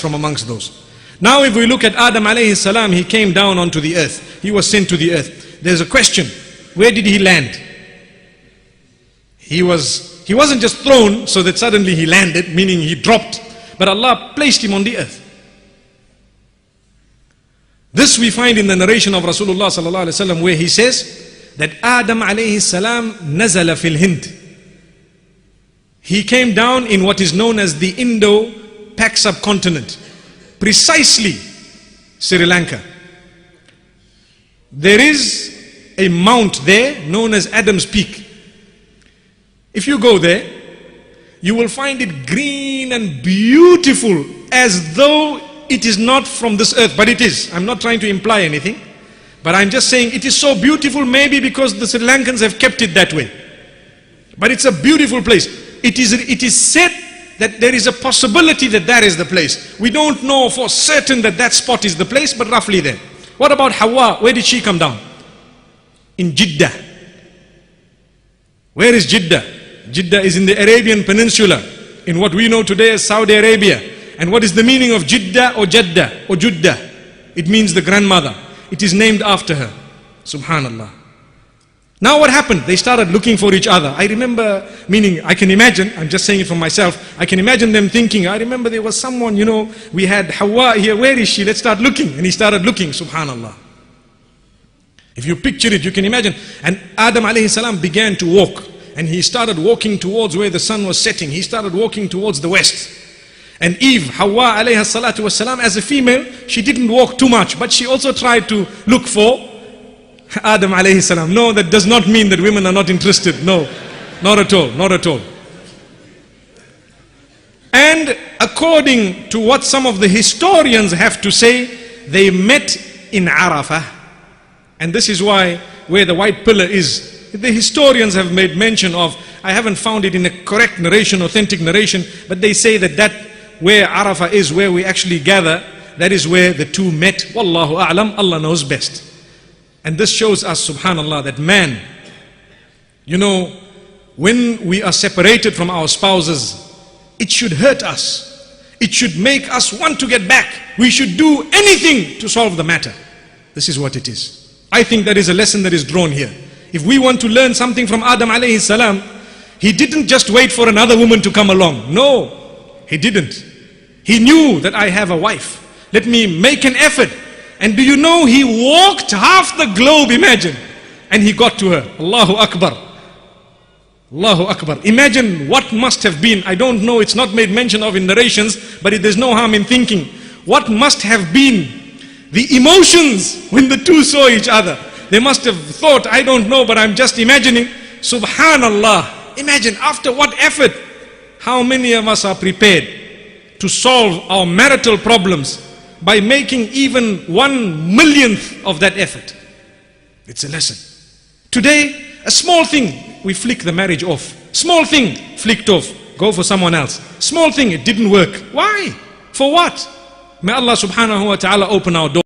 from amongst those. Now if we look at Adam alayhi salam, he came down onto the earth. He was sent to the earth. There's a question, where did he land? He wasn't just thrown so that suddenly he landed, meaning he dropped, but Allah placed him on the earth. This we find in the narration of Rasulullah sallallahu alaihi wasallam, where he says that Adam alayhi salam nazala fil Hind. He came down in what is known as the Indo-Pak subcontinent, precisely Sri Lanka. There is a mount there known as Adam's Peak. If you go there, you will find it green and beautiful, as though it is not from this earth, but it is. I'm not trying to imply anything, but I'm just saying it is so beautiful, maybe because the Sri Lankans have kept it that way. But it's a beautiful place. It is said that there is a possibility that that is the place. We don't know for certain that that spot is the place, but roughly there. What about Hawa? Where did she come down? In Jeddah. Where is Jeddah? Jeddah is in the Arabian Peninsula, in what we know today as Saudi Arabia. And what is the meaning of Jeddah or Jeddah or Juddah? It means the grandmother. It is named after her. Subhanallah. Now what happened? They started looking for each other. I remember, meaning I can imagine, I'm just saying it for myself, I can imagine them thinking, I remember there was someone, we had Hawa here, where is she? Let's start looking. And he started looking, subhanallah. If you picture it, you can imagine. And Adam alayhi salam began to walk. And he started walking towards where the sun was setting. He started walking towards the west. And Eve, Hawa alayha salatu wasalam, as a female, she didn't walk too much, but she also tried to look for Adam alayhi salam. No, that does not mean that women are not interested. No, not at all, not at all. And according to what some of the historians have to say, they met in Arafah. And this is why, where the white pillar is, the historians have made mention of, I haven't found it in a correct narration, authentic narration, but they say that where Arafah is, where we actually gather, that is where the two met. Wallahu a'lam, Allah knows best. And this shows us, subhanallah, that man, when we are separated from our spouses, it should hurt us. It should make us want to get back. We should do anything to solve the matter. This is what it is. I think that is a lesson that is drawn here. If we want to learn something from Adam alayhi salam, he didn't just wait for another woman to come along. No, he didn't. He knew that I have a wife. Let me make an effort. And do you know, he walked half the globe, imagine. And he got to her. Allahu Akbar. Allahu Akbar. Imagine what must have been. I don't know, it's not made mention of in narrations, but there's no harm in thinking. What must have been the emotions when the two saw each other? They must have thought, I don't know, but I'm just imagining. Subhanallah. Imagine after what effort, how many of us are prepared to solve our marital problems by making even 1/1,000,000th of that effort. It's a lesson. Today, a small thing, we flick the marriage off. Small thing, flicked off. Go for someone else. Small thing, it didn't work. Why? For what? May Allah subhanahu wa ta'ala open our door.